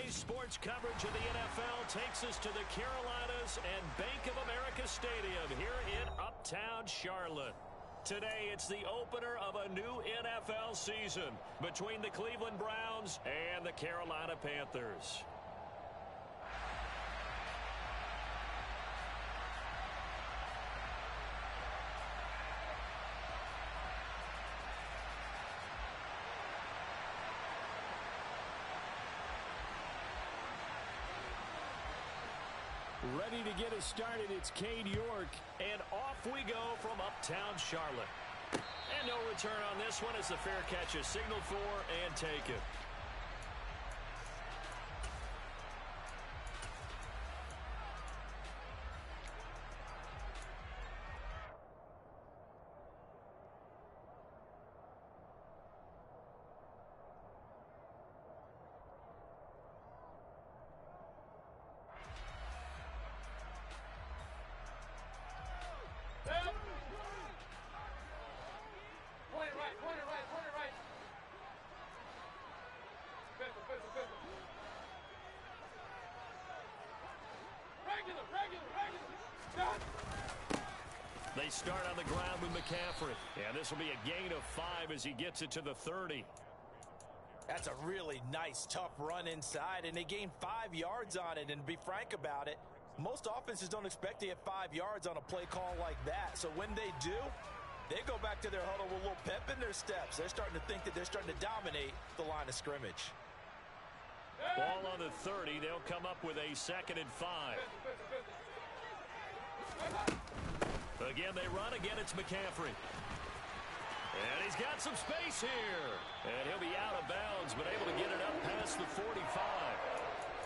Today's sports coverage of the NFL takes us to the Carolinas and Bank of America Stadium here in Uptown Charlotte. Today, it's the opener of a new NFL season between the Cleveland Browns and the Carolina Panthers. Ready to get us started, it's Cade York, and off we go from Uptown Charlotte. And no return on this one as the fair catch is signaled for and taken. They start on the ground with McCaffrey. And this will be a gain of 5 as he gets it to the 30. That's a really nice, tough run inside, and they gain 5 yards on it. And to be frank about it, most offenses don't expect to get 5 yards on a play call like that. So when they do, they go back to their huddle with a little pep in their steps. They're starting to think that they're starting to dominate the line of scrimmage. Ball on the 30. They'll come up with a 2nd and 5. Again, they run. Again, it's McCaffrey. And he's got some space here. And he'll be out of bounds, but able to get it up past the 45.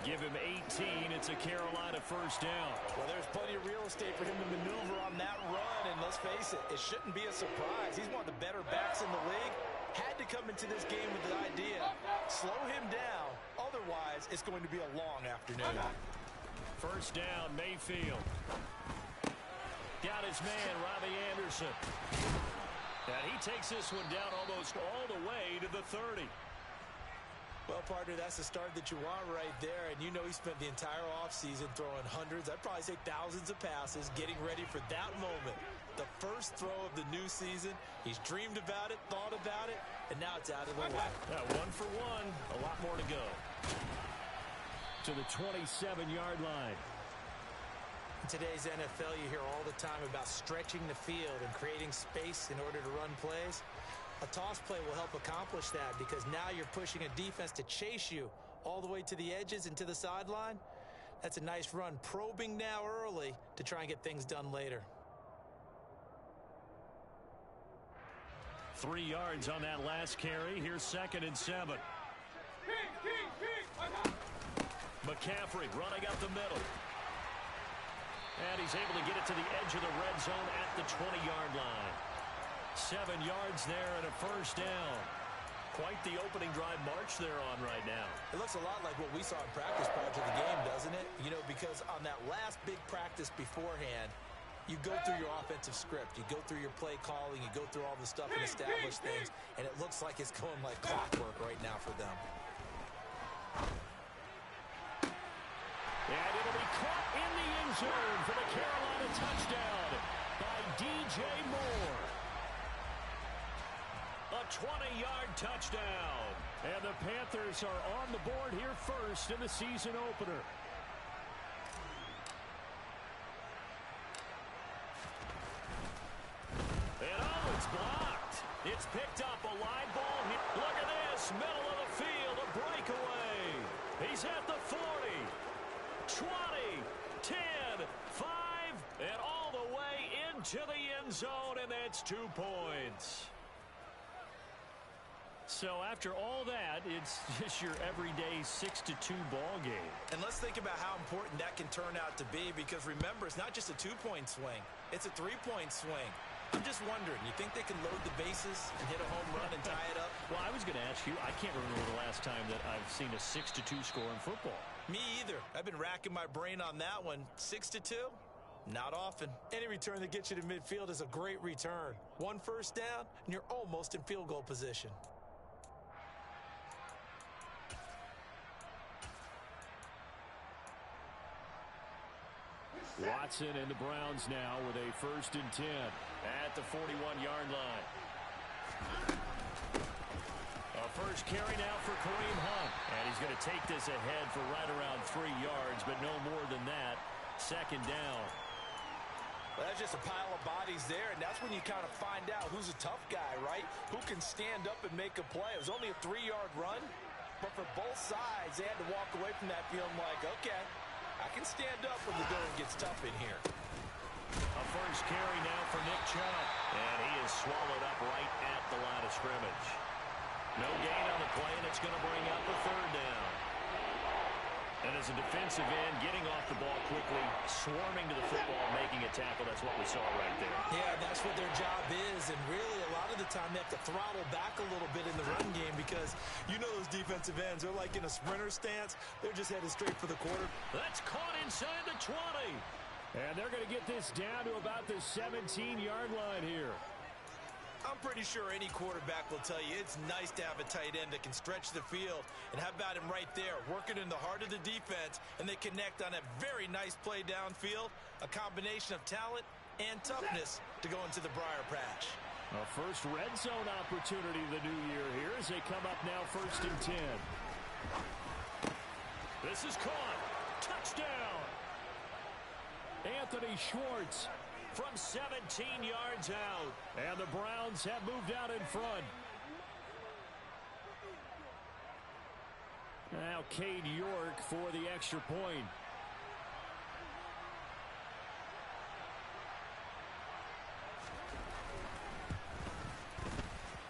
Give him 18. It's a Carolina first down. Well, there's plenty of real estate for him to maneuver on that run. And let's face it, it shouldn't be a surprise. He's one of the better backs in the league. Had to come into this game with the idea, slow him down. Otherwise, it's going to be a long afternoon. First down, Mayfield. Got his man, Robbie Anderson. And he takes this one down almost all the way to the 30. Well, partner, that's the start that you want right there. And you know he spent the entire offseason throwing hundreds, I'd probably say thousands of passes, getting ready for that moment. The first throw of the new season. He's dreamed about it, thought about it, and now it's out of the way. Yeah, 1 for 1. A lot more to go. To the 27-yard line. In today's NFL, you hear all the time about stretching the field and creating space in order to run plays. A toss play will help accomplish that because now you're pushing a defense to chase you all the way to the edges and to the sideline. That's a nice run, probing now early to try and get things done later. 3 yards on that last carry. Here's 2nd and 7. McCaffrey running up the middle. And he's able to get it to the edge of the red zone at the 20-yard line. 7 yards there and a first down. Quite the opening drive march they're on right now. It looks a lot like what we saw in practice prior to the game, doesn't it? You know, because on that last big practice beforehand, you go through your offensive script. You go through your play calling. You go through all the stuff and establish things. And it looks like it's going like clockwork right now for them. And it'll be caught in the end zone for the Carolina touchdown by DJ Moore. A 20-yard touchdown. And the Panthers are on the board here first in the season opener. And oh, it's blocked. It's picked up, a line ball. Look at this, middle of the field, a breakaway. He's at the 40. 20, 10, 5, and all the way into the end zone, and that's 2 points. So after all that, it's just your everyday 6-2 ball game. And let's think about how important that can turn out to be, because remember, it's not just a 2-point swing. It's a 3-point swing. I'm just wondering, you think they can load the bases and hit a home run and tie it up? Well, I was going to ask you, I can't remember the last time that I've seen a 6-2 score in football. Me either. I've been racking my brain on that one. 6-2? Not often. Any return that gets you to midfield is a great return. 1 first down, and you're almost in field goal position. Watson and the Browns now with a 1st and 10 at the 41-yard line. A first carry now for Kareem Hunt. And he's going to take this ahead for right around 3 yards, but no more than that. 2nd down. Well, that's just a pile of bodies there, and that's when you kind of find out who's a tough guy, right? Who can stand up and make a play. It was only a 3-yard run, but for both sides, they had to walk away from that feeling like, okay, I can stand up when the going gets tough in here. A first carry now for Nick Chubb, and he is swallowed up right at the line of scrimmage. No gain on the play, and it's going to bring up a 3rd down. And as a defensive end, getting off the ball quickly, swarming to the football, making a tackle, that's what we saw right there. Yeah, that's what their job is, and really a lot of the time they have to throttle back a little bit in the run game because you know those defensive ends, they're like in a sprinter stance. They're just headed straight for the quarter. That's caught inside the 20. And they're going to get this down to about the 17-yard line here. I'm pretty sure any quarterback will tell you it's nice to have a tight end that can stretch the field. And how about him right there, working in the heart of the defense, and they connect on a very nice play downfield, a combination of talent and toughness to go into the briar patch. A first red zone opportunity the new year here as they come up now 1st and 10. This is caught. Touchdown. Anthony Schwartz from 17 yards out. And the Browns have moved out in front. Now Cade York for the extra point.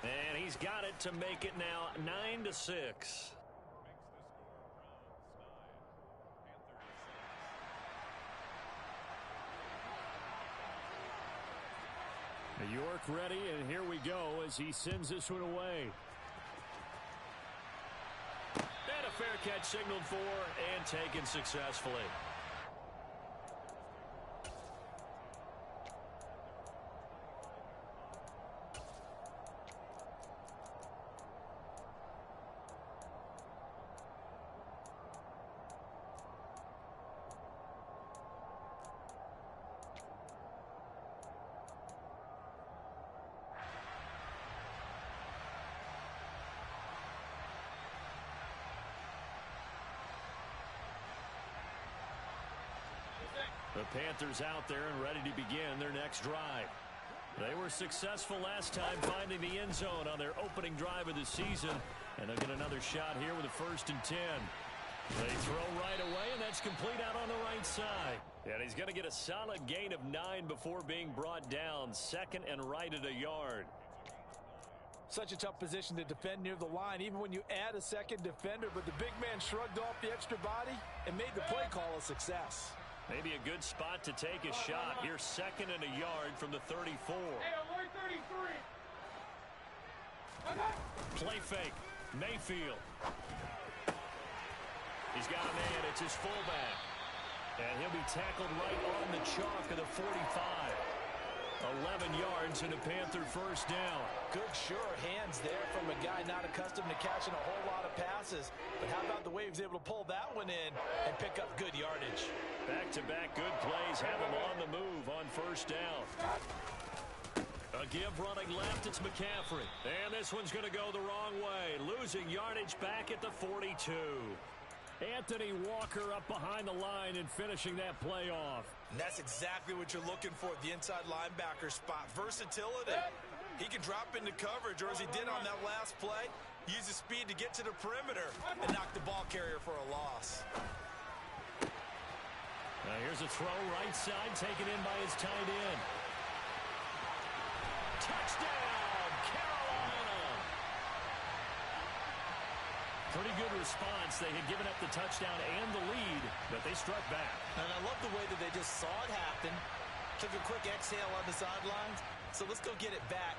And he's got it to make it now 9-6. York ready, and here we go as he sends this one away. And a fair catch signaled for and taken successfully. The Panthers out there and ready to begin their next drive. They were successful last time finding the end zone on their opening drive of the season, and they'll get another shot here with a 1st and 10. They throw right away, and that's complete out on the right side. And he's going to get a solid gain of 9 before being brought down. 2nd and right at a yard. Such a tough position to defend near the line, even when you add a second defender, but the big man shrugged off the extra body and made the play call a success. Maybe a good spot to take a shot. Here's 2nd and a yard from the 34. Hey, alert 33. Play fake. Mayfield. He's got a man. It's his fullback. And he'll be tackled right on the chalk of the 45. 11 yards and a Panther 1st down. Good, sure hands there from a guy not accustomed to catching a whole lot of passes. But how about the way he was able to pull that one in and pick up good yardage? Back-to-back good plays have him on the move on 1st down. A give running left, it's McCaffrey. And this one's going to go the wrong way. Losing yardage back at the 42. Anthony Walker up behind the line and finishing that play off. And that's exactly what you're looking for, the inside linebacker spot. Versatility. He can drop into coverage, or as he did on that last play, use his speed to get to the perimeter and knock the ball carrier for a loss. Now here's a throw right side, taken in by his tight end. Touchdown, Carolina! Pretty good response. They had given up the touchdown and the lead, but they struck back. And I love the way that they just saw it happen, took a quick exhale on the sidelines. So let's go get it back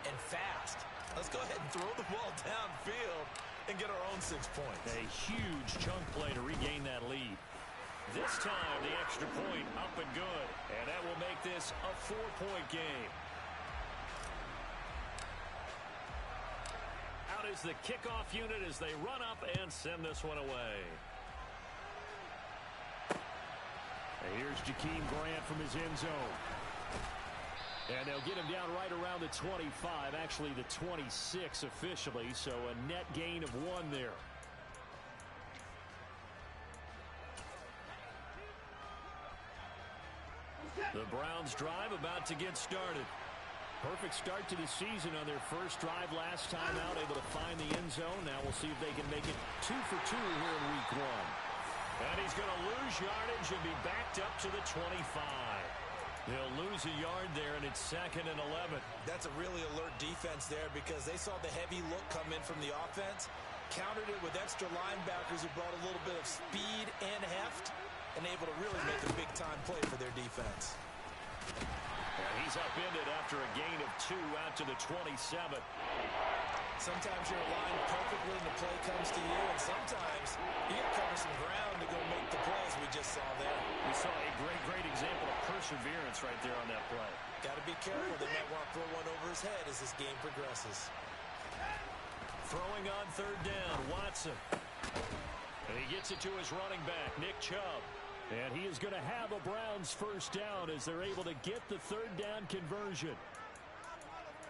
and fast. Let's go ahead and throw the ball downfield and get our own 6 points. A huge chunk play to regain that lead. This time, the extra point up and good. And that will make this a 4-point game. Out is the kickoff unit as they run up and send this one away. Here's Jakeem Grant from his end zone. And they'll get him down right around the 25, actually the 26 officially, so a net gain of 1 there. The Browns drive about to get started. Perfect start to the season on their first drive last time out, able to find the end zone. Now we'll see if they can make it 2 for 2 here in week 1. And he's going to lose yardage and be backed up to the 25. They'll lose a yard there, and it's 2nd and 11. That's a really alert defense there because they saw the heavy look come in from the offense, countered it with extra linebackers who brought a little bit of speed and heft, and able to really make a big-time play for their defense. And he's upended after a gain of 2 out to the 27. Sometimes you're aligned perfectly and the play comes to you, and sometimes you got to cover some ground to go make the plays we just saw there. We saw a great example of perseverance right there on that play. Got to be careful. They might want to throw one over his head as this game progresses. Throwing on 3rd down, Watson. And he gets it to his running back, Nick Chubb. And he is going to have a Browns first down as they're able to get the 3rd down conversion.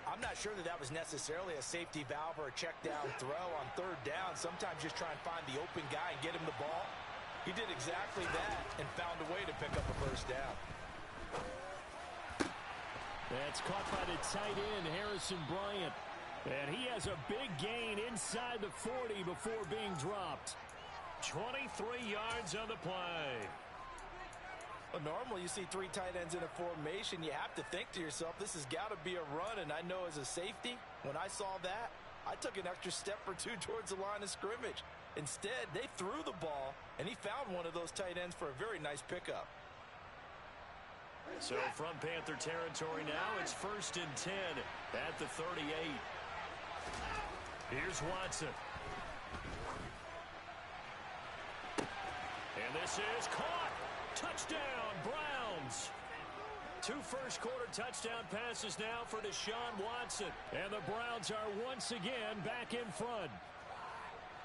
I'm not sure that was necessarily a safety valve or a check down throw on 3rd down. Sometimes just try and find the open guy and get him the ball. He did exactly that and found a way to pick up a first down. That's caught by the tight end, Harrison Bryant. And he has a big gain inside the 40 before being dropped. 23 yards on the play. Well, normally you see 3 tight ends in a formation. You have to think to yourself, this has got to be a run. And I know as a safety, when I saw that, I took an extra step or 2 towards the line of scrimmage. Instead, they threw the ball, and he found one of those tight ends for a very nice pickup. So from Panther territory now, it's 1st and 10 at the 38. Here's Watson. And this is caught. Touchdown, Browns. 2 first-quarter touchdown passes now for Deshaun Watson. And the Browns are once again back in front.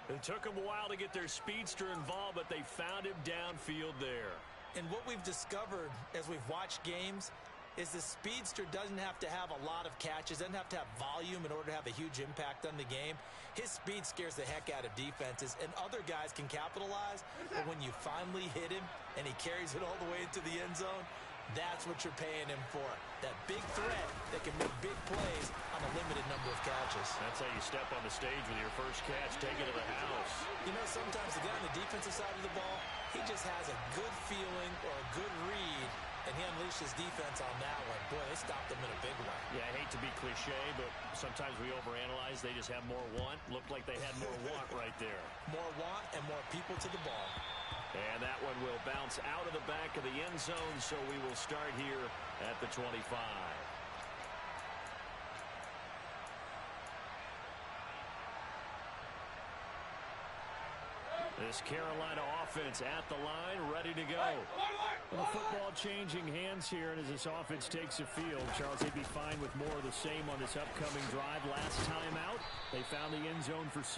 It took them a while to get their speedster involved, but they found him downfield there. And what we've discovered as we've watched games is the speedster doesn't have to have a lot of catches, doesn't have to have volume in order to have a huge impact on the game. His speed scares the heck out of defenses, and other guys can capitalize. But when you finally hit him and he carries it all the way into the end zone, that's what you're paying him for. That big threat that can make big plays on a limited number of catches. That's how you step on the stage with your first catch, take it to the house. You know, sometimes the guy on the defensive side of the ball, he just has a good feeling or a good read, and he unleashed his defense on that one. Boy, they stopped him in a big way. Yeah, I hate to be cliche, but sometimes we overanalyze. They just have more want. Looked like they had more want right there. More want and more people to the ball. And that one will bounce out of the back of the end zone, so we will start here at the 25. This Carolina offense at the line, ready to go. Well, football changing hands here, and as this offense takes the field, Charles, they'd be fine with more of the same on this upcoming drive. Last time out, they found the end zone for 6.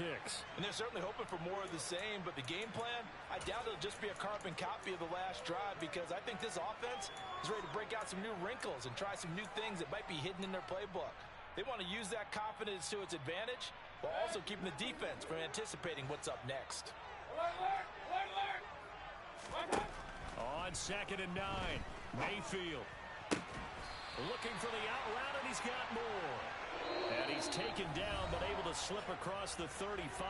And they're certainly hoping for more of the same, but the game plan, I doubt it'll just be a carbon copy of the last drive, because I think this offense is ready to break out some new wrinkles and try some new things that might be hidden in their playbook. They want to use that confidence to its advantage, while also keeping the defense from anticipating what's up next. On 2nd and 9, Mayfield looking for the out route, and he's got more. And he's taken down, but able to slip across the 35.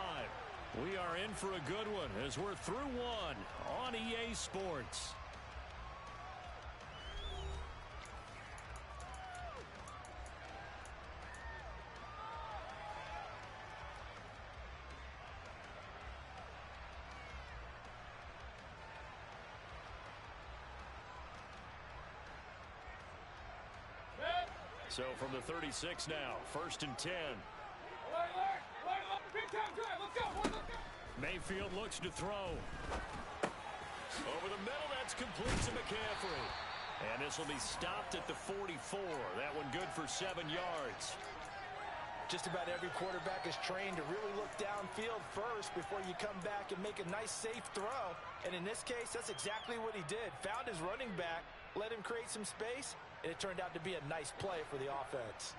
We are in for a good one as we're through one on EA Sports. So from the 36 now, 1st and 10. Mayfield looks to throw. Over the middle, that's complete to McCaffrey. And this will be stopped at the 44. That one good for 7 yards. Just about every quarterback is trained to really look downfield first before you come back and make a nice, safe throw. And in this case, that's exactly what he did. Found his running back, let him create some space, and it turned out to be a nice play for the offense.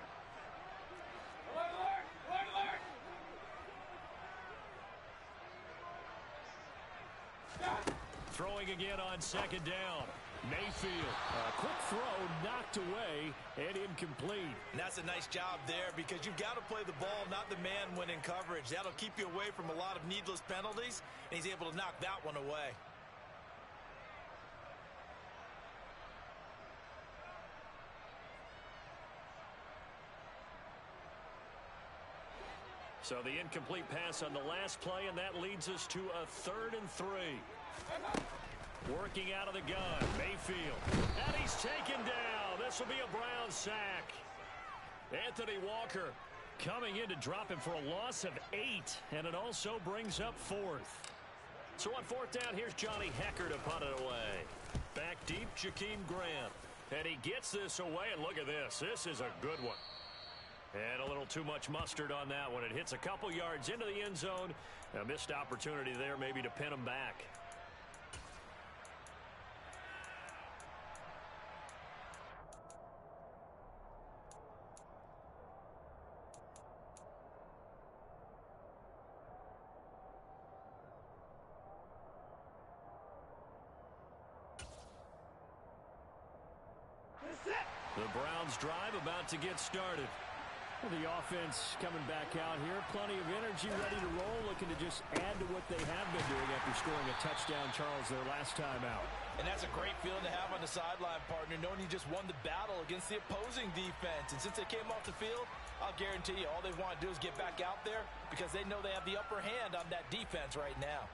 Throwing again on second down. Mayfield. Quick throw knocked away and incomplete. And that's a nice job there because you've got to play the ball, not the man when in coverage. That'll keep you away from a lot of needless penalties, and he's able to knock that one away. So the incomplete pass on the last play, and that leads us to a 3rd and 3. Working out of the gun, Mayfield. And he's taken down. This will be a Brown sack. Anthony Walker coming in to drop him for a loss of 8, and it also brings up 4th. So on 4th down, here's Johnny Hekker to punt it away. Back deep, Jakeem Grant. And he gets this away, and look at this. This is a good one. And a little too much mustard on that one. It hits a couple yards into the end zone. A missed opportunity there maybe to pin him back. The Browns drive about to get started. Well, the offense coming back out here. Plenty of energy, ready to roll, looking to just add to what they have been doing after scoring a touchdown, Charles, their last time out. And that's a great feeling to have on the sideline, partner, knowing you just won the battle against the opposing defense. And since they came off the field, I'll guarantee you all they want to do is get back out there because they know they have the upper hand on that defense right now.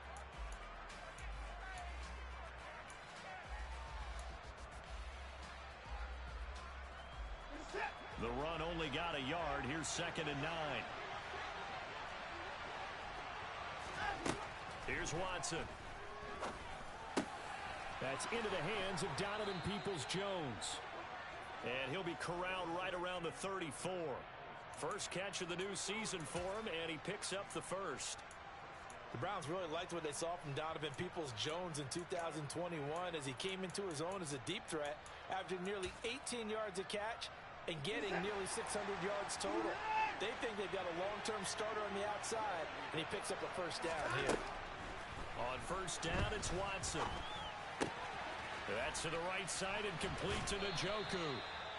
The run only got a yard. Here's 2nd and 9. Here's Watson. That's into the hands of Donovan Peoples-Jones. And he'll be corralled right around the 34. First catch of the new season for him, and he picks up the first. The Browns really liked what they saw from Donovan Peoples-Jones in 2021 as he came into his own as a deep threat, averaging nearly 18 yards a catch and getting nearly 600 yards total. They think they've got a long-term starter on the outside, and he picks up a first down here. On first down, it's Watson. That's to the right side and complete to Njoku.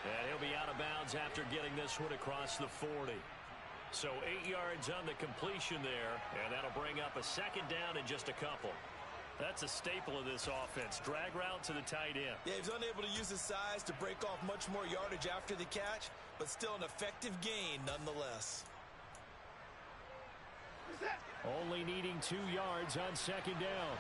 And he'll be out of bounds after getting this one across the 40. So 8 yards on the completion there, and that'll bring up a 2nd down in just a couple. That's a staple of this offense. Drag route to the tight end. Yeah, he's unable to use his size to break off much more yardage after the catch, but still an effective gain nonetheless. Only needing 2 yards on 2nd down.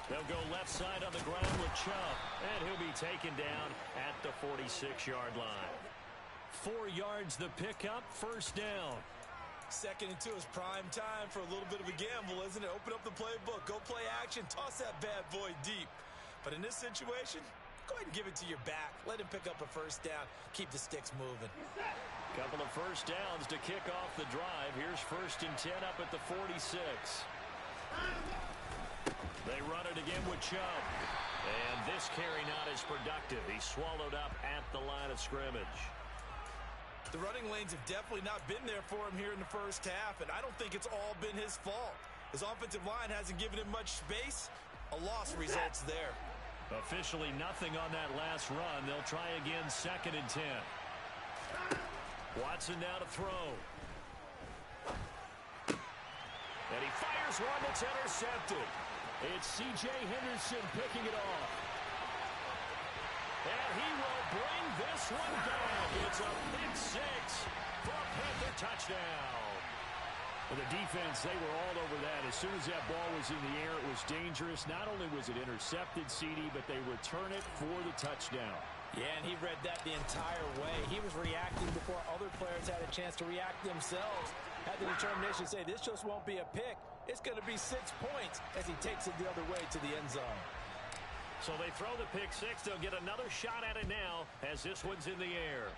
They'll go left side on the ground with Chubb, and he'll be taken down at the 46-yard line. 4 yards the pickup, first down. 2nd and 2 is prime time for a little bit of a gamble, isn't it? Open up the playbook, go play action, toss that bad boy deep. But in this situation, go ahead and give it to your back. Let him pick up a first down, keep the sticks moving. Couple of first downs to kick off the drive. Here's 1st and 10 up at the 46. They run it again with Chubb. And this carry not as productive. He's swallowed up at the line of scrimmage. The running lanes have definitely not been there for him here in the first half, and I don't think it's all been his fault. His offensive line hasn't given him much space. A loss results there. Officially nothing on that last run. They'll try again 2nd and 10. Watson now to throw. And he fires one that's intercepted. It's C.J. Henderson picking it off. And he will bring this one down. It's a pick 6 for a Panther touchdown. Well, the defense, they were all over that. As soon as that ball was in the air, it was dangerous. Not only was it intercepted, CD, but they return it for the touchdown. Yeah, and he read that the entire way. He was reacting before other players had a chance to react themselves. Had the determination to say, this just won't be a pick. It's going to be 6 points as he takes it the other way to the end zone. So they throw the pick six. They'll get another shot at it now as this one's in the air.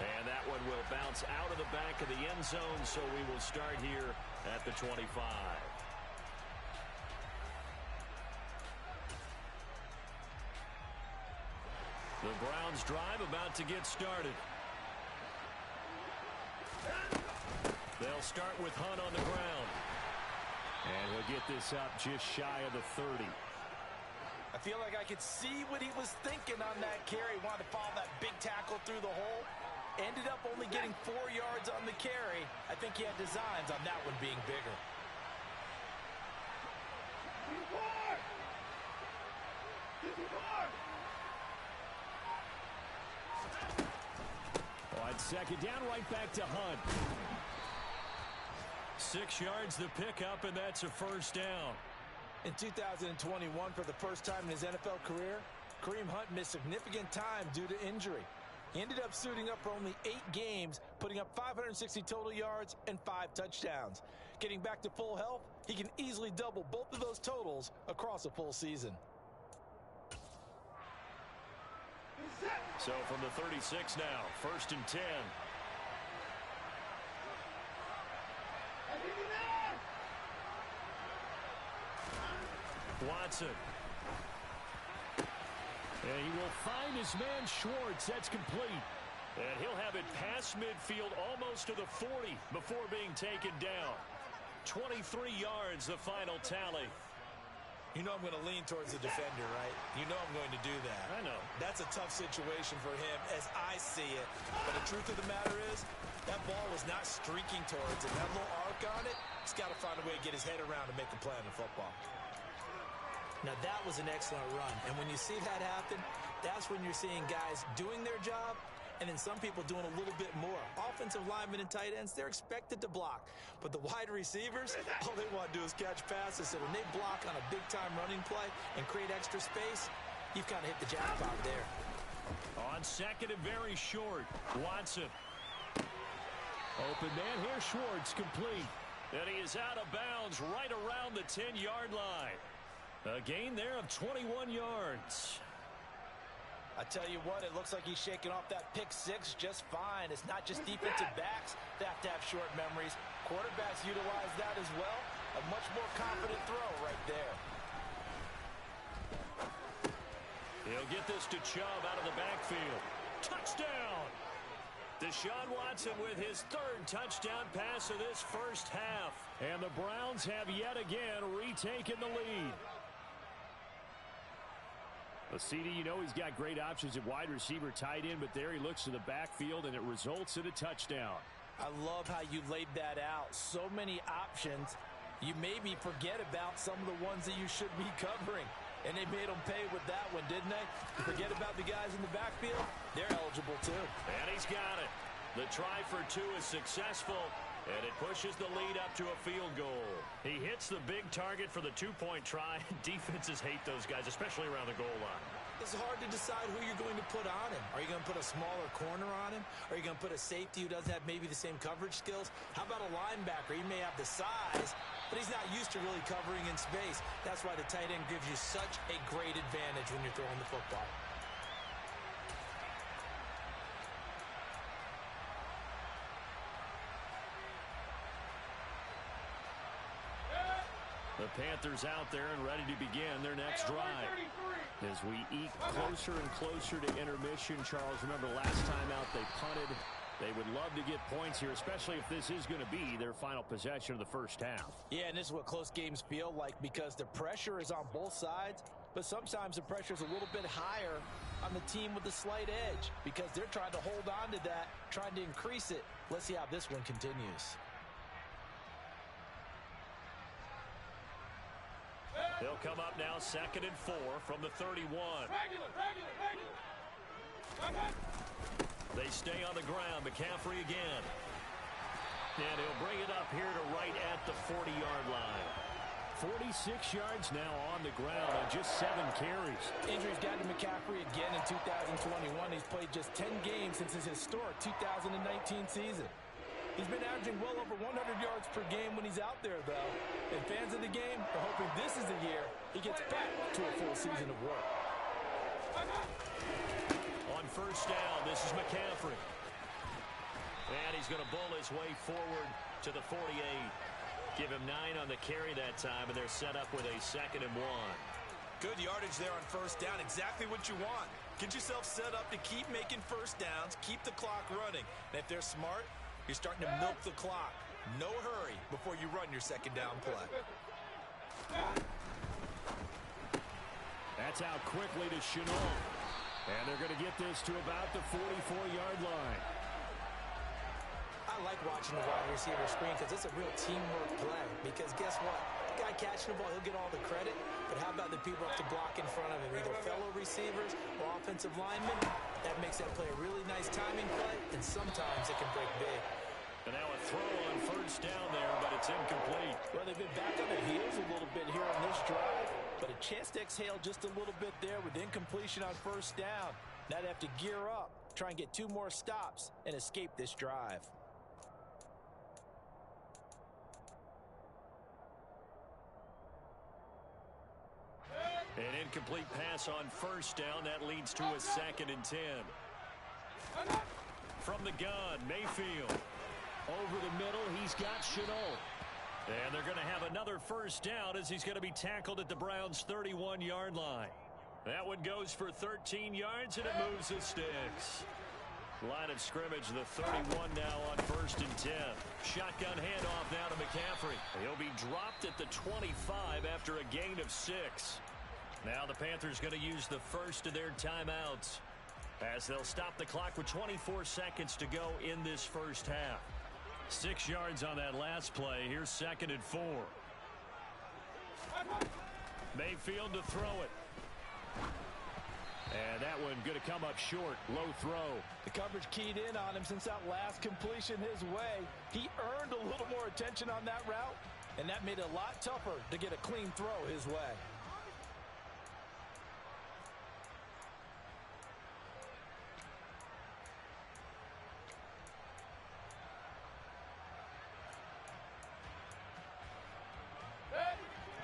And that one will bounce out of the back of the end zone, so we will start here at the 25. The Browns drive about to get started. They'll start with Hunt on the ground. And he'll get this up just shy of the 30. I feel like I could see what he was thinking on that carry. Wanted to follow that big tackle through the hole. Ended up only getting 4 yards on the carry. I think he had designs on that one being bigger. On second down, right back to Hunt. 6 yards the pickup, and that's a first down. In 2021, for the first time in his NFL career, Kareem Hunt missed significant time due to injury. He ended up suiting up for only 8 games, putting up 560 total yards and 5 touchdowns. Getting back to full health, he can easily double both of those totals across a full season. So from the 36 now, first and 10. Watson. And he will find his man Schwartz. That's complete. And he'll have it past midfield almost to the 40 before being taken down. 23 yards, the final tally. You know I'm going to lean towards the defender, right? You know I'm going to do that. I know. That's a tough situation for him as I see it. But the truth of the matter is, that ball was not streaking towards it. That little arc on it, he's got to find a way to get his head around and make a play on the football. Now, that was an excellent run. And when you see that happen, that's when you're seeing guys doing their job and then some people doing a little bit more. Offensive linemen and tight ends, they're expected to block. But the wide receivers, all they want to do is catch passes. So when they block on a big-time running play and create extra space, you've kind of hit the jackpot there. On second and very short, Watson. Open man here, Schwartz, complete. And he is out of bounds right around the 10-yard line. A gain there of 21 yards. I tell you what, it looks like he's shaking off that pick six just fine. It's not just defensive backs that have to have short memories. Quarterbacks utilize that as well. A much more confident throw right there. He'll get this to Chubb out of the backfield. Touchdown! Deshaun Watson with his 3rd touchdown pass of this first half. And the Browns have yet again retaken the lead. CD, you know he's got great options at wide receiver, tight end, but there he looks to the backfield, and it results in a touchdown. I love how you laid that out. So many options. You maybe forget about some of the ones that you should be covering. And they made them pay with that one, didn't they? Forget about the guys in the backfield. They're eligible, too. And he's got it. The try for 2 is successful, and it pushes the lead up to a field goal. He hits the big target for the 2-point try. Defenses hate those guys, especially around the goal line. It's hard to decide who you're going to put on him. Are you going to put a smaller corner on him? Are you going to put a safety who doesn't have maybe the same coverage skills? How about a linebacker? He may have the size, but he's not used to really covering in space. That's why the tight end gives you such a great advantage when you're throwing the football. The Panthers out there and ready to begin their next drive. As we eke closer and closer to intermission, Charles, remember last time out they punted. They would love to get points here, especially if this is going to be their final possession of the first half. Yeah, and this is what close games feel like because the pressure is on both sides, but sometimes the pressure is a little bit higher on the team with the slight edge because they're trying to hold on to that, trying to increase it. Let's see how this one continues. They'll come up now 2nd and 4 from the 31. They stay on the ground. McCaffrey again. And he'll bring it up here to right at the 40-yard line. 46 yards now on the ground on just 7 carries. Injuries got to McCaffrey again in 2021. He's played just 10 games since his historic 2019 season. He's been averaging well over 100 yards per game when he's out there, though. And fans of the game are hoping this is the year he gets back to a full season of work. On first down, this is McCaffrey. And he's going to bull his way forward to the 48. Give him 9 on the carry that time, and they're set up with a 2nd and 1. Good yardage there on first down. Exactly what you want. Get yourself set up to keep making first downs, keep the clock running. And if they're smart, you're starting to milk the clock. No hurry before you run your 2nd down play. That's out quickly to Shenault. And they're going to get this to about the 44-yard line. I like watching the wide receiver screen because it's a real teamwork play. Because guess what? The guy catching the ball, he'll get all the credit. But how about the people up to block in front of him? Either fellow receivers or offensive linemen. That makes that play a really nice timing play. And sometimes it can break big. And now a throw on first down there, but it's incomplete. Well, they've been back on their heels a little bit here on this drive. But a chance to exhale just a little bit there with incompletion on first down. Now they have to gear up, try and get 2 more stops, and escape this drive. An incomplete pass on first down. That leads to a 2nd and 10. From the gun, Mayfield. Over the middle, he's got Shenault. And they're going to have another first down as he's going to be tackled at the Browns' 31-yard line. That one goes for 13 yards, and it moves the sticks. Line of scrimmage, the 31 now on 1st and 10. Shotgun handoff now to McCaffrey. He'll be dropped at the 25 after a gain of 6. Now the Panthers going to use the first of their timeouts as they'll stop the clock with 24 seconds to go in this first half. 6 yards on that last play. Here's 2nd and 4. Mayfield to throw it. And that one going to come up short. Low throw. The coverage keyed in on him since that last completion his way. He earned a little more attention on that route, and that made it a lot tougher to get a clean throw his way.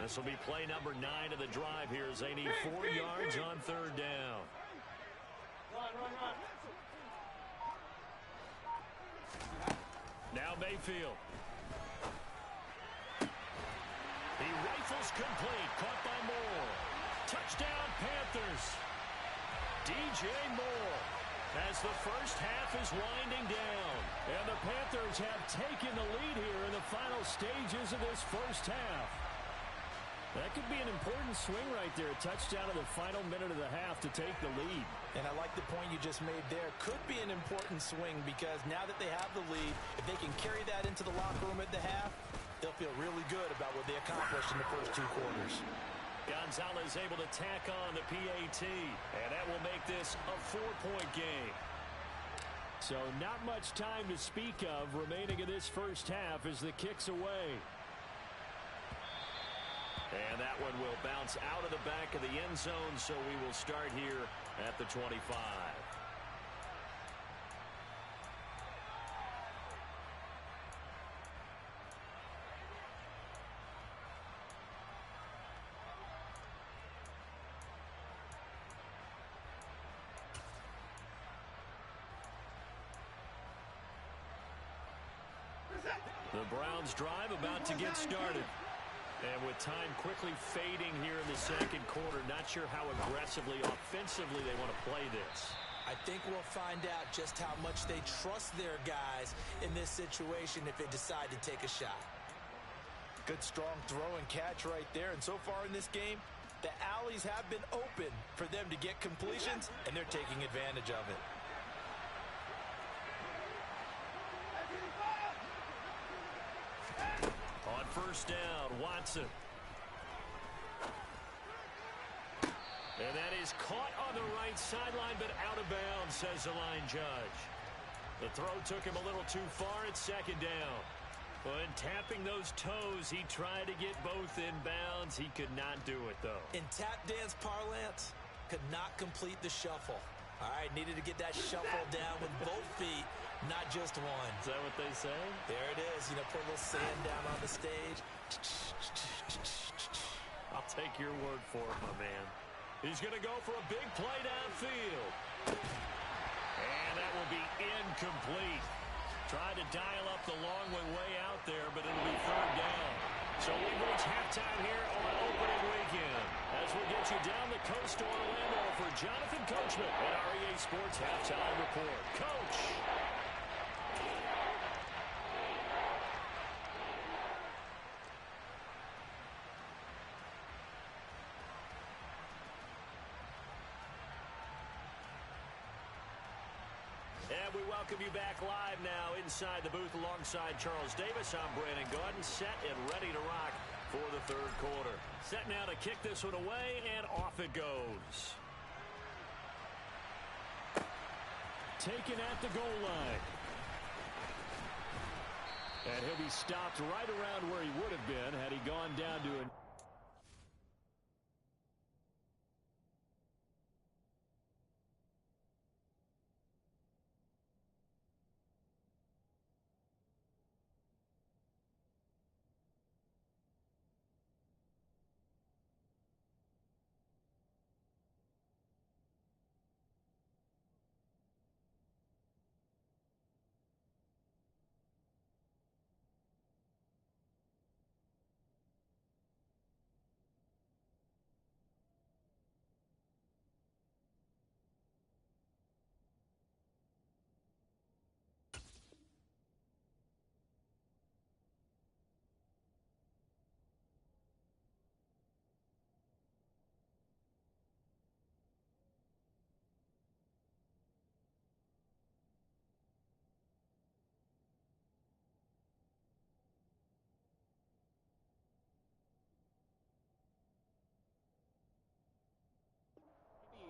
This will be play number 9 of the drive here as they need 4 yards on 3rd down. Now Mayfield. He rifles complete. Caught by Moore. Touchdown Panthers. DJ Moore as the first half is winding down. And the Panthers have taken the lead here in the final stages of this first half. That could be an important swing right there. A touchdown in the final minute of the half to take the lead. And I like the point you just made there. Could be an important swing because now that they have the lead, if they can carry that into the locker room at the half, they'll feel really good about what they accomplished in the first 2 quarters. Gonzalez able to tack on the PAT, and that will make this a 4-point game. So not much time to speak of remaining in this first half as the kick's away. And that one will bounce out of the back of the end zone, so we will start here at the 25. The Browns drive about to get started. And with time quickly fading here in the 2nd quarter, not sure how aggressively, offensively they want to play this. I think we'll find out just how much they trust their guys in this situation if they decide to take a shot. Good strong throw and catch right there. And so far in this game, the alleys have been open for them to get completions, and they're taking advantage of it. On first down, Watson. And that is caught on the right sideline, but out of bounds, says the line judge. The throw took him a little too far at 2nd down. When tapping those toes, he tried to get both in bounds. He could not do it, though. In tap dance parlance, could not complete the shuffle. All right, needed to get that shuffle down with both feet, not just one. Is that what they say? There it is. You know, put a little sand down on the stage. I'll take your word for it, my man. He's going to go for a big play downfield. And that will be incomplete. Tried to dial up the long one way out there, but it'll be third down. So we reach halftime here on opening weekend. As we get you down the coast to Orlando for Jonathan Coachman at our EA Sports Halftime Report. Coach. And we welcome you back live now inside the booth alongside Charles Davis. I'm Brandon Gaudin, set and ready to rock for the third quarter. Set now to kick this one away, and off it goes. Taken at the goal line. And he'll be stopped right around where he would have been had he gone down to an...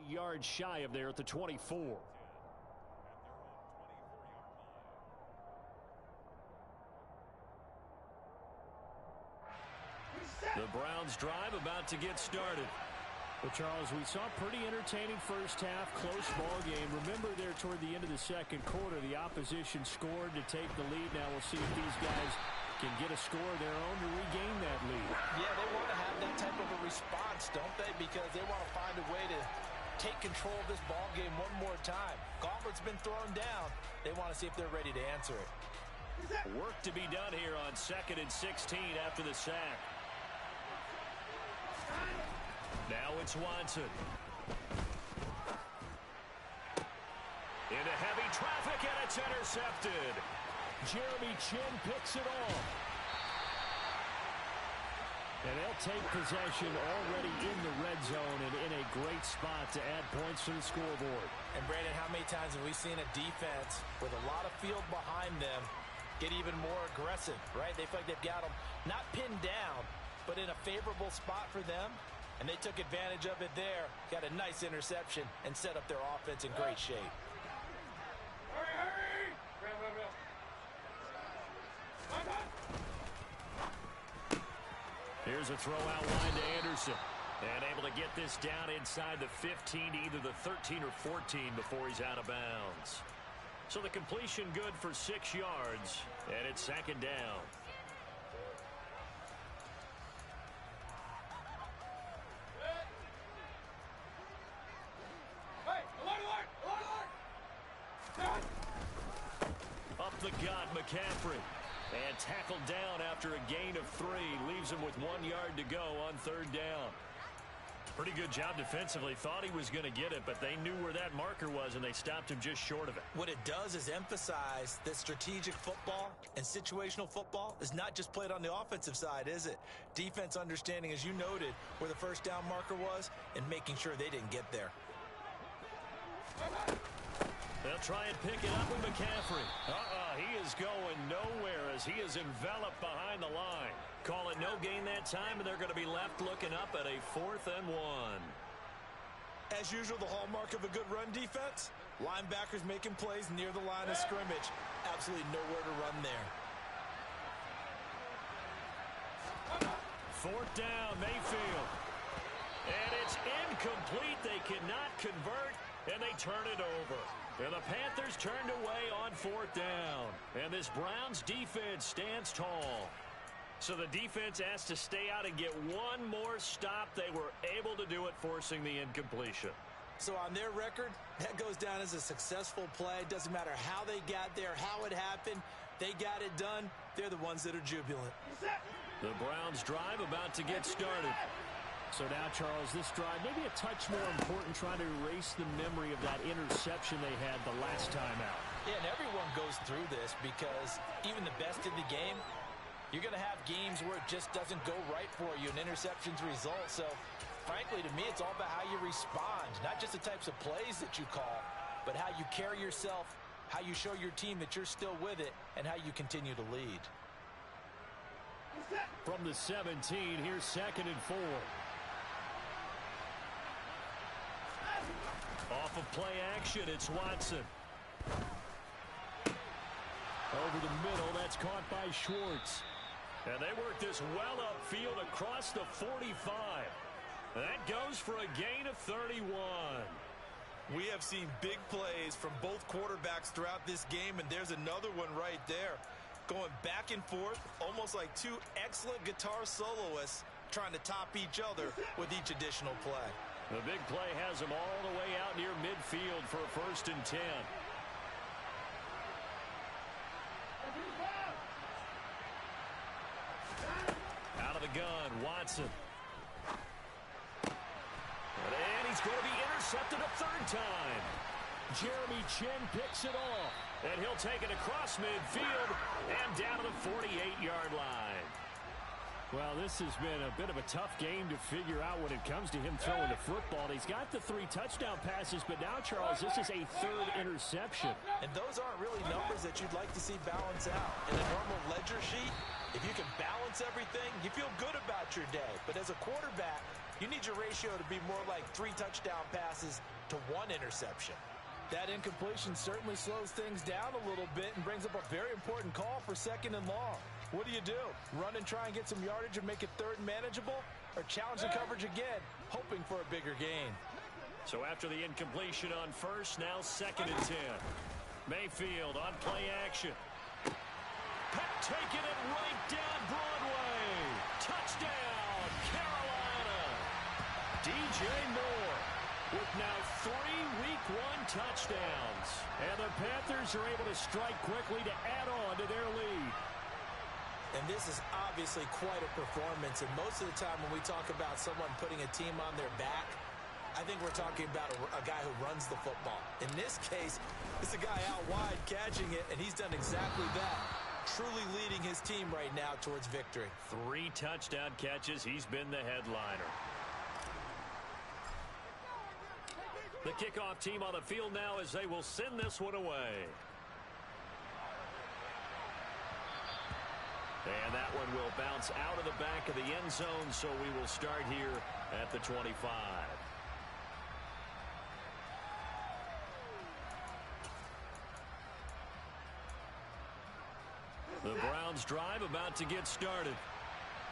Yard shy of there at the 24. The Browns drive about to get started. Well, Charles, we saw a pretty entertaining first half, close ball game. Remember there toward the end of the second quarter, the opposition scored to take the lead. Now we'll see if these guys can get a score of their own to regain that lead. Yeah, they want to have that type of a response, don't they? Because they want to find a way to take control of this ball game one more time. Gauntlet's been thrown down. They want to see if they're ready to answer it. Work to be done here on 2nd and 16 after the sack. Now it's Watson. Into heavy traffic, and it's intercepted. Jeremy Chinn picks it off. And they'll take possession already in the red zone and in a great spot to add points to the scoreboard. And, Brandon, how many times have we seen a defense with a lot of field behind them get even more aggressive, right? They feel like they've got them not pinned down, but in a favorable spot for them. And they took advantage of it there, got a nice interception, and set up their offense in great shape. Hurry, hurry! Here's a throw out line to Anderson. And able to get this down inside the 15 to either the 13 or 14 before he's out of bounds. So the completion good for 6 yards, and it's 2nd down. Up the gut, McCaffrey. And tackled down after a gain of 3. Leaves him with 1 yard to go on 3rd down. Pretty good job defensively. Thought he was going to get it, but they knew where that marker was, and they stopped him just short of it. What it does is emphasize that strategic football and situational football is not just played on the offensive side, is it? Defense understanding, as you noted, where the first down marker was and making sure they didn't get there. They'll try and pick it up with McCaffrey. He is going nowhere as he is enveloped behind the line. Call it no gain that time, and they're going to be left looking up at a 4th and 1. As usual, the hallmark of a good run defense, linebackers making plays near the line of scrimmage. Absolutely nowhere to run there. 4th down, Mayfield. And it's incomplete. They cannot convert, and they turn it over. And the Panthers turned away on 4th down. And this Browns defense stands tall. So the defense asked to stay out and get one more stop. They were able to do it, forcing the incompletion. So on their record, that goes down as a successful play. Doesn't matter how they got there, how it happened. They got it done. They're the ones that are jubilant. The Browns drive about to get started. So now, Charles, this drive maybe a touch more important, trying to erase the memory of that interception they had the last time out. Yeah, and everyone goes through this because even the best in the game, you're going to have games where it just doesn't go right for you, and interceptions result. So, frankly, to me, it's all about how you respond, not just the types of plays that you call, but how you carry yourself, how you show your team that you're still with it, and how you continue to lead. From the 17, here's 2nd and 4. Off of play action, it's Watson. Over the middle, that's caught by Schwartz. And they work this well upfield across the 45. That goes for a gain of 31. We have seen big plays from both quarterbacks throughout this game, and there's another one right there. Going back and forth, almost like two excellent guitar soloists trying to top each other with each additional play. The big play has him all the way out near midfield for a 1st and 10. Out of the gun, Watson. And he's going to be intercepted a 3rd time. Jeremy Chinn picks it off. And he'll take it across midfield and down to the 48-yard line. Well, this has been a bit of a tough game to figure out when it comes to him throwing the football. He's got the 3 touchdown passes, but now, Charles, this is a 3rd interception. And those aren't really numbers that you'd like to see balance out. In a normal ledger sheet, if you can balance everything, you feel good about your day. But as a quarterback, you need your ratio to be more like 3 touchdown passes to 1 interception. That incompletion certainly slows things down a little bit and brings up a very important call for 2nd and long. What do? Run and try and get some yardage and make it 3rd and manageable? Or challenge the coverage again, hoping for a bigger gain? So after the incompletion on 1st, now 2nd and 10. Mayfield on play action. Taking it right down Broadway. Touchdown, Carolina. DJ Moore with now 3 Week 1 touchdowns. And the Panthers are able to strike quickly to add on to their lead. And this is obviously quite a performance. And most of the time when we talk about someone putting a team on their back, I think we're talking about a guy who runs the football. In this case, it's a guy out wide catching it, and he's done exactly that. Truly leading his team right now towards victory. 3 touchdown catches. He's been the headliner. The kickoff team on the field now as they will send this one away. And that one will bounce out of the back of the end zone, so we will start here at the 25. The Browns drive about to get started.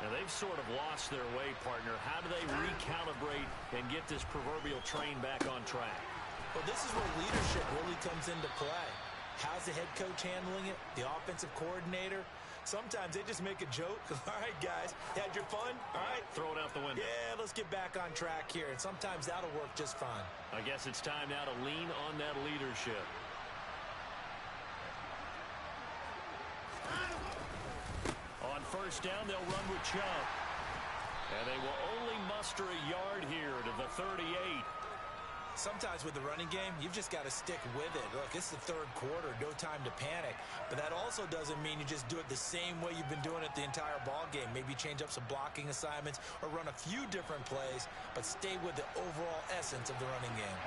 Now they've sort of lost their way, partner. How do they recalibrate and get this proverbial train back on track? Well, this is where leadership really comes into play. How's the head coach handling it? The offensive coordinator? Sometimes they just make a joke. All right, guys, had your fun? All right. Throw it out the window. Yeah, let's get back on track here. And sometimes that'll work just fine. I guess it's time now to lean on that leadership. On 1st down, they'll run with Chubb. And they will only muster a yard here to the 38. Sometimes with the running game, you've just got to stick with it. Look, it's the 3rd quarter, no time to panic. But that also doesn't mean you just do it the same way you've been doing it the entire ball game. Maybe change up some blocking assignments or run a few different plays, but stay with the overall essence of the running game.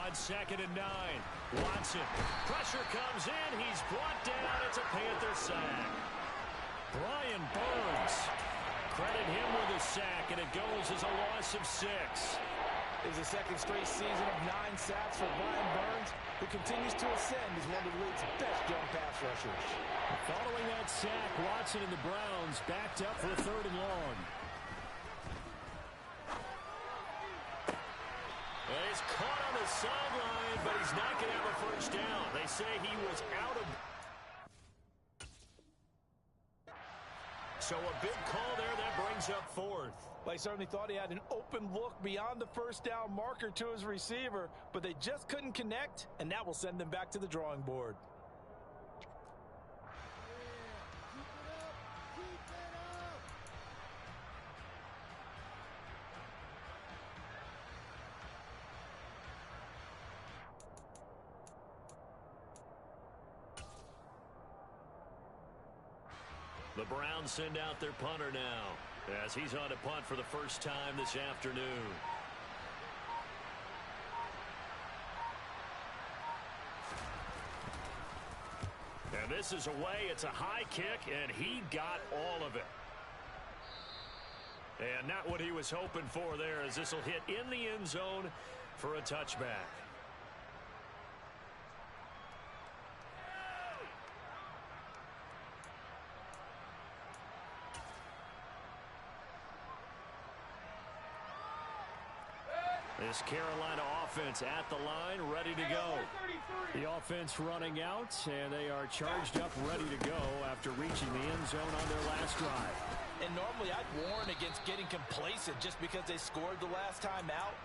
On 2nd and 9, Watson. Pressure comes in. He's brought down. It's a Panther sack. Brian Burns. Credit him with a sack, and it goes as a loss of 6. It's the 2nd straight season of 9 sacks for Brian Burns, who continues to ascend as one of the league's best young pass rushers. Following that sack, Watson and the Browns backed up for a 3rd and long. the sideline, but he's not going to have a first down. They say he was out of... So a big call there that brings up fourth. Well, he certainly thought he had an open look beyond the first down marker to his receiver, but they just couldn't connect, and that will send them back to the drawing board. The Browns send out their punter now as he's on to punt for the first time this afternoon. And this is away. It's a high kick, and he got all of it. And not what he was hoping for there, as this will hit in the end zone for a touchback. This Carolina offense at the line, ready to go. The offense running out, and they are charged up, ready to go after reaching the end zone on their last drive. And normally I'd warn against getting complacent just because they scored the last time out.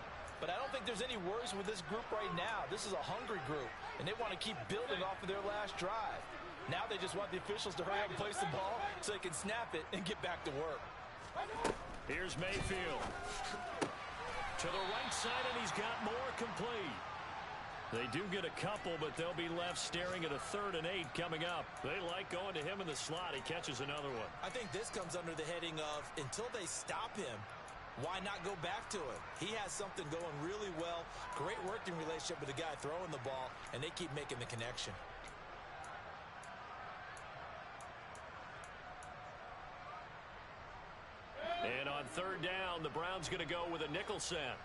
But I don't think there's any worries with this group right now. This is a hungry group, and they want to keep building off of their last drive. Now they just want the officials to hurry up and place the ball so they can snap it and get back to work. Here's Mayfield. To the right side, and he's got more complete. They do get a couple, but they'll be left staring at a 3rd and 8 coming up. They like going to him in the slot. He catches another one. I think this comes under the heading of until they stop him, why not go back to it? He has something going really well. Great working relationship with the guy throwing the ball, and they keep making the connection. And on 3rd down, the Browns going to go with a nickel set.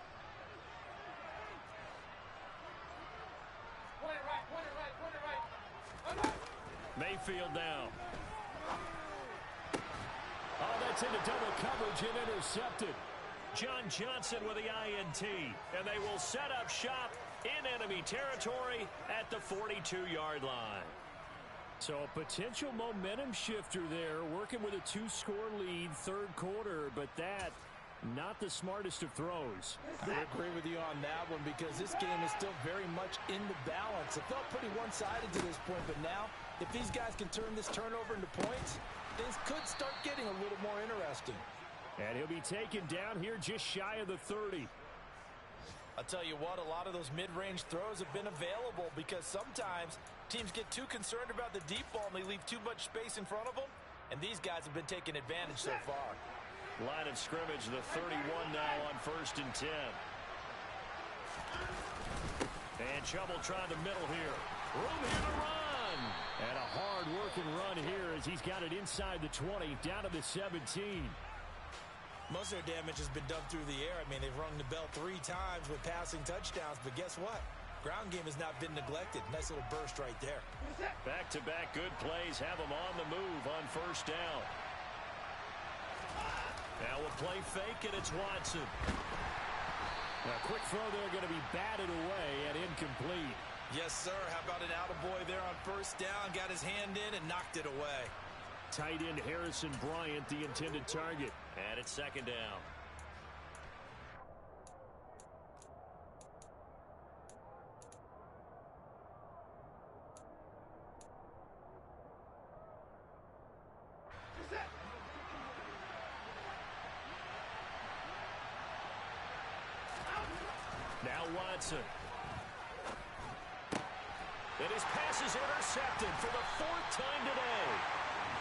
Mayfield down. Oh, that's into double coverage and intercepted. John Johnson with the INT. And they will set up shop in enemy territory at the 42-yard line. So a potential momentum shifter there, working with a 2-score lead, 3rd quarter, but that, not the smartest of throws. I agree with you on that one because this game is still very much in the balance. It felt pretty one-sided to this point, but now, if these guys can turn this turnover into points, things could start getting a little more interesting. And he'll be taken down here just shy of the 30. I'll tell you what, a lot of those mid-range throws have been available because sometimes teams get too concerned about the deep ball and they leave too much space in front of them, and these guys have been taking advantage so far. Line of scrimmage, the 31 now on 1st and 10. And Chubb will try the middle here. Room here to run. And a hard-working run here as he's got it inside the 20, down to the 17. Most of their damage has been done through the air. I mean, they've rung the bell 3 times with passing touchdowns, but guess what? Ground game has not been neglected. Nice little burst right there. Back-to-back good plays have them on the move on 1st down. Now we'll play fake, and it's Watson. A quick throw there going to be batted away and incomplete. Yes, sir. How about an attaboy there on 1st down? Got his hand in and knocked it away. Tight end Harrison Bryant, the intended target. And it's 2nd down. Now Watson. And his pass is intercepted for the 4th time today.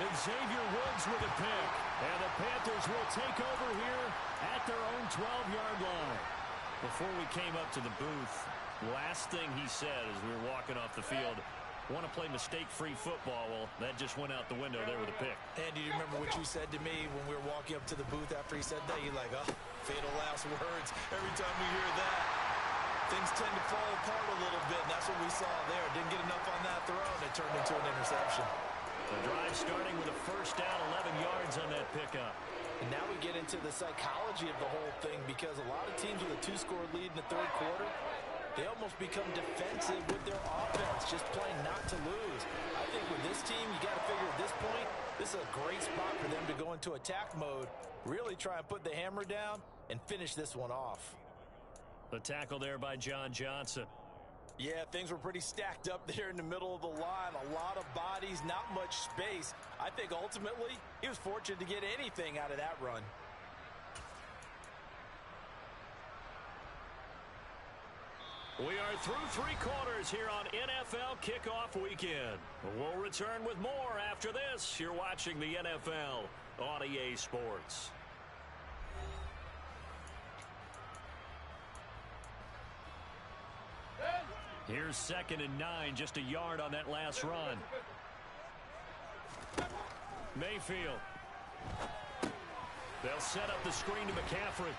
And Xavier Woods with a pick. And the Panthers will take over here at their own 12-yard line. Before we came up to the booth, last thing he said as we were walking off the field, want to play mistake-free football. Well, that just went out the window there with a pick. Andy, do you remember what you said to me when we were walking up to the booth after he said that? You're like, oh, fatal last words. Every time we hear that, things tend to fall apart a little bit, and that's what we saw there. Didn't get enough on that throw, and it turned into an interception. The drive starting with a 1st down, 11 yards on that pickup. And now we get into the psychology of the whole thing because a lot of teams with a 2-score lead in the 3rd quarter, they'll almost become defensive with their offense, just playing not to lose. I think with this team, you got to figure at this point, this is a great spot for them to go into attack mode, really try and put the hammer down and finish this one off. The tackle there by John Johnson. Yeah, things were pretty stacked up there in the middle of the line. A lot of bodies, not much space. I think ultimately he was fortunate to get anything out of that run. We are through 3 quarters here on NFL Kickoff Weekend. We'll return with more after this. You're watching the NFL on EA Sports. Here's 2nd and 9, just a yard on that last run. Mayfield. They'll set up the screen to McCaffrey.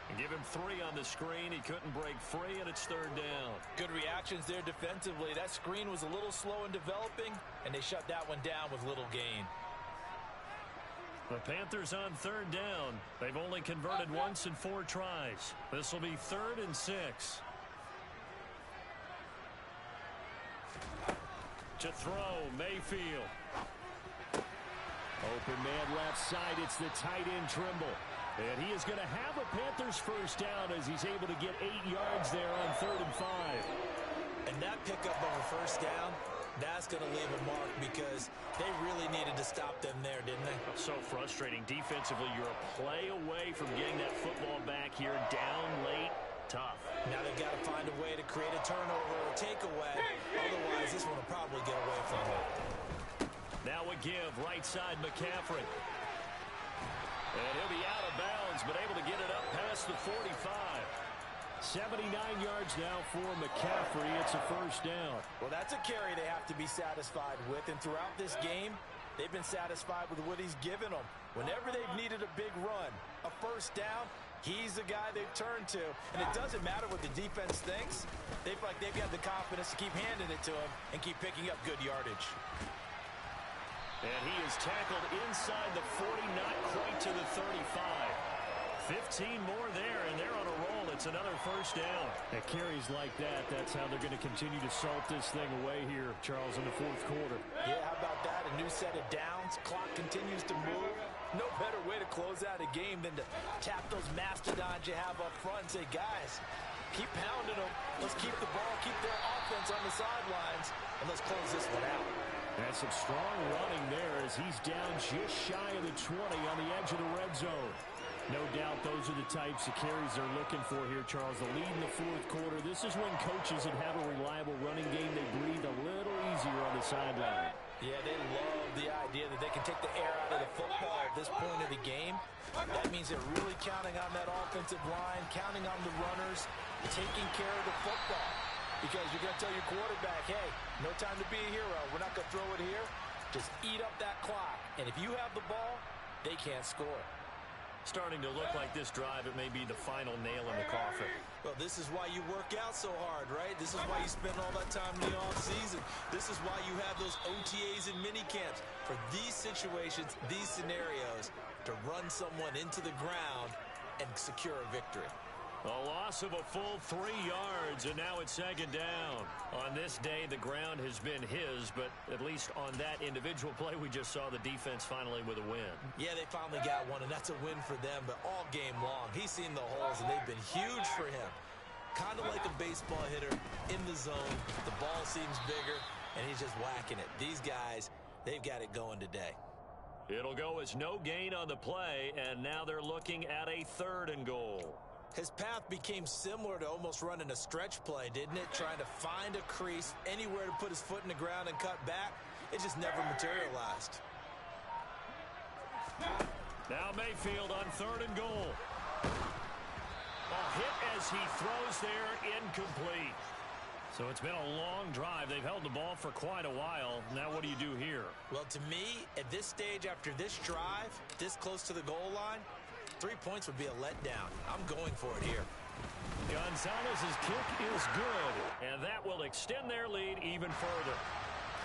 And give him 3 on the screen. He couldn't break free, and it's 3rd down. Good reactions there defensively. That screen was a little slow in developing, and they shut that one down with little gain. The Panthers on 3rd down. They've only converted once in 4 tries. This will be 3rd and 6. To throw, Mayfield. Open man left side. It's the tight end Trimble. And he is going to have a Panthers first down as he's able to get 8 yards there on 3rd and 5. And that pickup of a first down, that's going to leave a mark because they really needed to stop them there, didn't they? So frustrating. Defensively, you're a play away from getting that football back here. Down late, tough. Now they've got to find a way to create a turnover or takeaway. Otherwise, this one will probably get away from them. Now a give, right side McCaffrey. And he'll be out of bounds, but able to get it up past the 45. 79 yards now for McCaffrey. It's a first down. Well, that's a carry they have to be satisfied with. And throughout this game, they've been satisfied with what he's given them. Whenever they've needed a big run, a first down, he's the guy they've turned to. And it doesn't matter what the defense thinks. They feel like they've got the confidence to keep handing it to him and keep picking up good yardage. And he is tackled inside the 40, not quite to the 35. 15 more there, and they're on a roll. It's another first down. At carries like that, that's how they're going to continue to salt this thing away here, Charles, in the 4th quarter. Yeah, how about that? A new set of downs. Clock continues to move. No better way to close out a game than to tap those mastodons you have up front and say, guys, keep pounding them. Let's keep the ball, keep their offense on the sidelines, and let's close this one out. That's some strong running there as he's down just shy of the 20 on the edge of the red zone. No doubt those are the types of carries they're looking for here, Charles. The lead in the 4th quarter. This is when coaches that have a reliable running game, they breathe a little easier on the sideline. Yeah, they love the idea that they can take the air out of the football at this point of the game. That means they're really counting on that offensive line, counting on the runners, taking care of the football. Because you're going to tell your quarterback, hey, no time to be a hero. We're not going to throw it here. Just eat up that clock. And if you have the ball, they can't score. Starting to look like this drive, it may be the final nail in the coffin. Well, this is why you work out so hard, right? This is why you spend all that time in the offseason. This is why you have those OTAs and mini camps. For these situations, these scenarios, to run someone into the ground and secure a victory. A loss of a full 3 yards, and now it's 2nd down. On this day, the ground has been his, but at least on that individual play, we just saw the defense finally with a win. Yeah, they finally got one, and that's a win for them, but all game long, he's seen the holes, and they've been huge for him. Kind of like a baseball hitter in the zone. The ball seems bigger, and he's just whacking it. These guys, they've got it going today. It'll go as no gain on the play, and now they're looking at a 3rd and goal. His path became similar to almost running a stretch play, didn't it? Trying to find a crease, anywhere to put his foot in the ground and cut back. It just never materialized. Now Mayfield on 3rd and goal. A hit as he throws there, incomplete. So it's been a long drive. They've held the ball for quite a while. Now what do you do here? Well, to me, at this stage after this drive, this close to the goal line, 3 points would be a letdown. I'm going for it here. Gonzalez's kick is good, and that will extend their lead even further.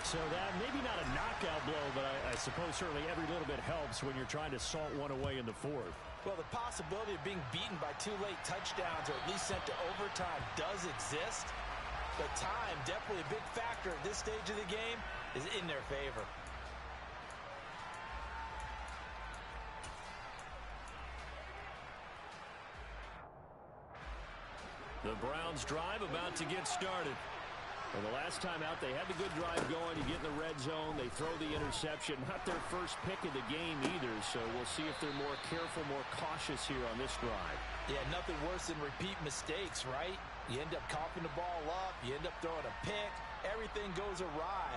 So that maybe not a knockout blow, but I suppose certainly every little bit helps when you're trying to salt one away in the 4th. Well, the possibility of being beaten by 2 late touchdowns or at least sent to overtime does exist. But time, definitely a big factor at this stage of the game, is in their favor. The Browns drive about to get started. Well, the last time out, they had the good drive going. You get in the red zone. They throw the interception. Not their first pick of the game either, so we'll see if they're more careful, more cautious here on this drive. Yeah, nothing worse than repeat mistakes, right? You end up coughing the ball up. You end up throwing a pick. Everything goes awry.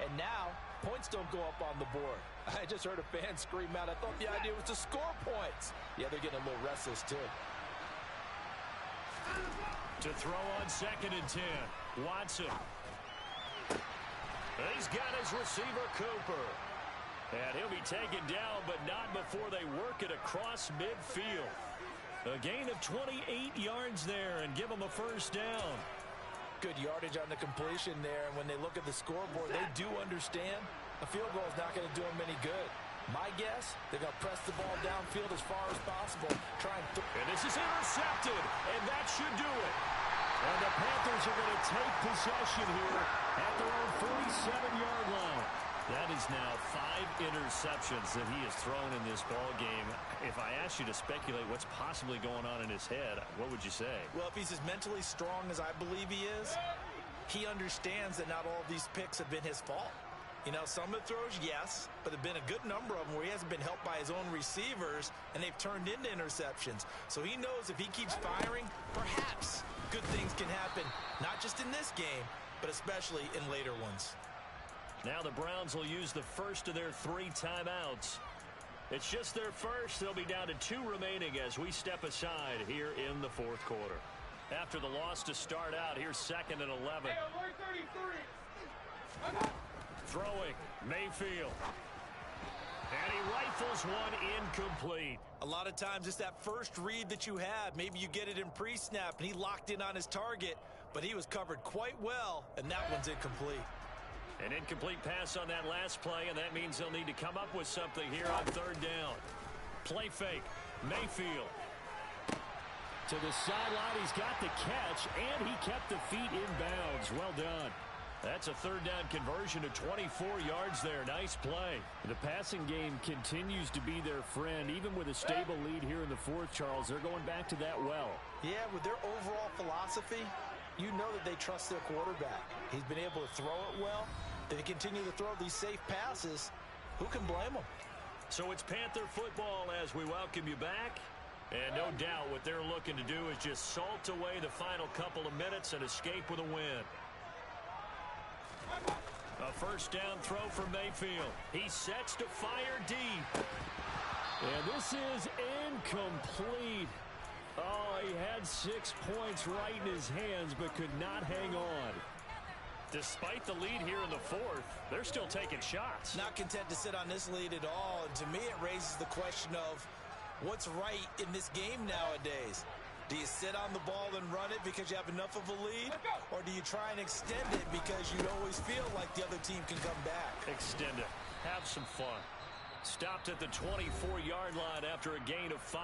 And now, points don't go up on the board. I just heard a fan scream out. I thought the idea was to score points. Yeah, they're getting a little restless, too. To throw on 2nd and 10. Watson. He's got his receiver, Cooper. And he'll be taken down, but not before they work it across midfield. A gain of 28 yards there and give them a first down. Good yardage on the completion there. And when they look at the scoreboard, they do understand a field goal is not going to do them any good. My guess, they're going to press the ball downfield as far as possible. And this is intercepted, and that should do it. And the Panthers are going to take possession here at their own 47-yard line. That is now 5 interceptions that he has thrown in this ball game. If I asked you to speculate what's possibly going on in his head, what would you say? Well, if he's as mentally strong as I believe he is, he understands that not all of these picks have been his fault. You know, some of the throws, yes, but there have been a good number of them where he hasn't been helped by his own receivers, and they've turned into interceptions. So he knows if he keeps firing, perhaps good things can happen, not just in this game, but especially in later ones. Now the Browns will use the first of their 3 timeouts. It's just their first. They'll be down to 2 remaining as we step aside here in the 4th quarter. After the loss to start out, here's 2nd and 11. Hey, alert 33. Throwing, Mayfield. And he rifles one incomplete. A lot of times it's that first read that you have. Maybe you get it in pre-snap, and he locked in on his target, but he was covered quite well, and that one's incomplete. An incomplete pass on that last play, and that means they'll need to come up with something here on 3rd down. Play fake, Mayfield. To the sideline, he's got the catch, and he kept the feet in bounds. Well done. That's a 3rd down conversion to 24 yards there. Nice play. The passing game continues to be their friend. Even with a stable lead here in the 4th, Charles, they're going back to that well. Yeah, with their overall philosophy, you know that they trust their quarterback. He's been able to throw it well. They continue to throw these safe passes. Who can blame them? So it's Panther football as we welcome you back. And no doubt what they're looking to do is just salt away the final couple of minutes and escape with a win. A first down throw for Mayfield. He sets to fire deep. And this is incomplete. Oh, he had 6 points right in his hands, but could not hang on. Despite the lead here in the 4th, they're still taking shots. Not content to sit on this lead at all. And to me, it raises the question of what's right in this game nowadays. Do you sit on the ball and run it because you have enough of a lead? Or do you try and extend it because you always feel like the other team can come back? Extend it. Have some fun. Stopped at the 24-yard line after a gain of 5.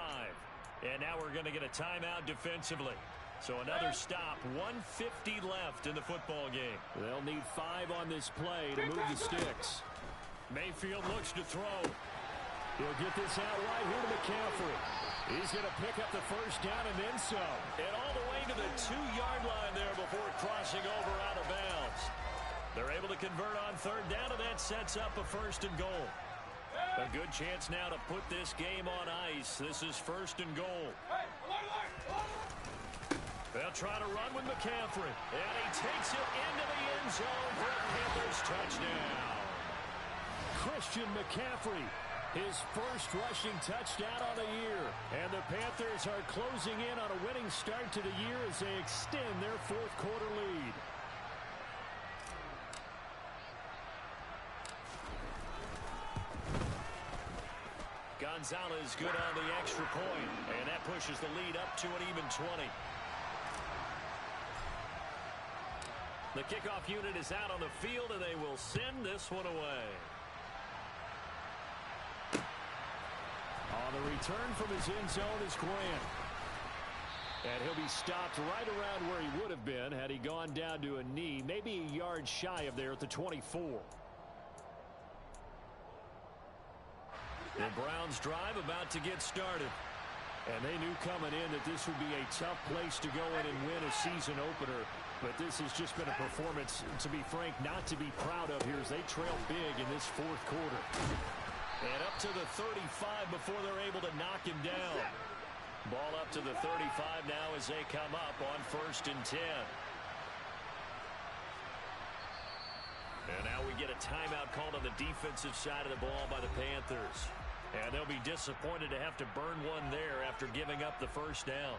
And now we're going to get a timeout defensively. So another stop. 1:50 left in the football game. They'll need 5 on this play to move the sticks. Mayfield looks to throw. He'll get this out right here to McCaffrey. He's going to pick up the first down and then some. And all the way to the 2-yard line there before crossing over out of bounds. They're able to convert on 3rd down, and that sets up a 1st and goal. A good chance now to put this game on ice. This is 1st and goal. They'll try to run with McCaffrey. And he takes it into the end zone for a Panthers touchdown. Christian McCaffrey, his first rushing touchdown on the year. And the Panthers are closing in on a winning start to the year as they extend their 4th quarter lead. Gonzalez good on the extra point, and that pushes the lead up to an even 20. The kickoff unit is out on the field, and they will send this one away. Oh, the The return from his end zone is Grant. And he'll be stopped right around where he would have been had he gone down to a knee, maybe a yard shy of there at the 24. The Browns drive about to get started. And they knew coming in that this would be a tough place to go in and win a season opener. But this has just been a performance, to be frank, not to be proud of here as they trail big in this fourth quarter. And up to the 35 before they're able to knock him down. Ball up to the 35 now as they come up on 1st and 10. And now we get a timeout called on the defensive side of the ball by the Panthers. And they'll be disappointed to have to burn one there after giving up the first down.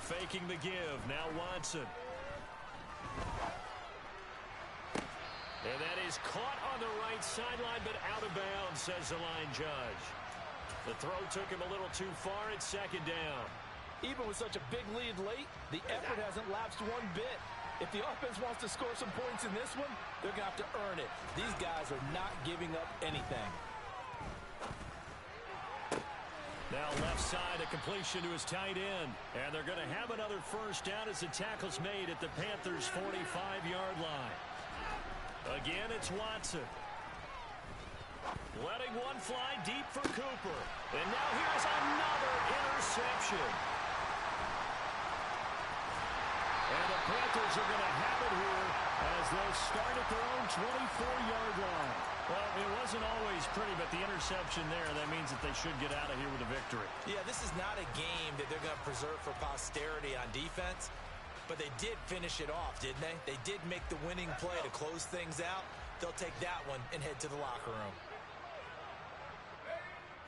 Faking the give. Now Watson. And that is caught on the right sideline, but out of bounds, says the line judge. The throw took him a little too far. It's 2nd down. Even with such a big lead late, the effort hasn't lapsed one bit. If the offense wants to score some points in this one, they're going to have to earn it. These guys are not giving up anything. Now left side, a completion to his tight end. And they're going to have another first down as the tackle's made at the Panthers' 45-yard line. Again, it's Watson. Letting one fly deep for Cooper. And now here's another interception. And the Panthers are going to have it here as they'll start at their own 24-yard line. Well, it wasn't always pretty, but the interception there, that means that they should get out of here with a victory. Yeah, this is not a game that they're going to preserve for posterity on defense, but they did finish it off, didn't they? They did make the winning play to close things out. They'll take that one and head to the locker room.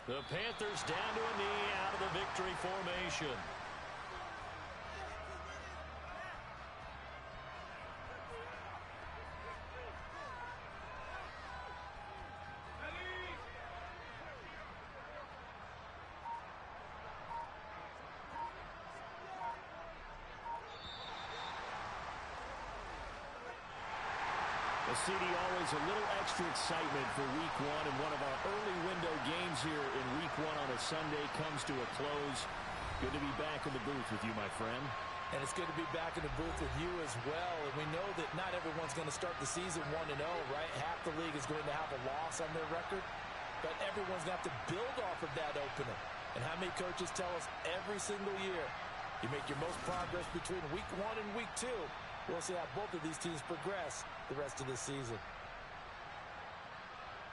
The Panthers down to a knee out of the victory formation. CD, always a little extra excitement for Week 1, and one of our early window games here in Week 1 on a Sunday comes to a close. Good to be back in the booth with you, my friend. And it's good to be back in the booth with you as well. And we know that not everyone's going to start the season 1-0, right? Half the league is going to have a loss on their record. But everyone's going to have to build off of that opener. And how many coaches tell us every single year, you make your most progress between Week 1 and Week 2. We'll see how both of these teams progress the rest of this season.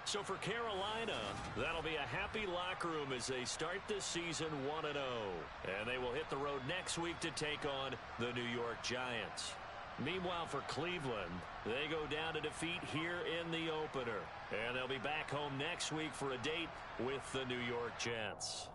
So for Carolina, that'll be a happy locker room as they start this season 1-0. And they will hit the road next week to take on the New York Giants. Meanwhile, for Cleveland, they go down to defeat here in the opener. And they'll be back home next week for a date with the New York Jets.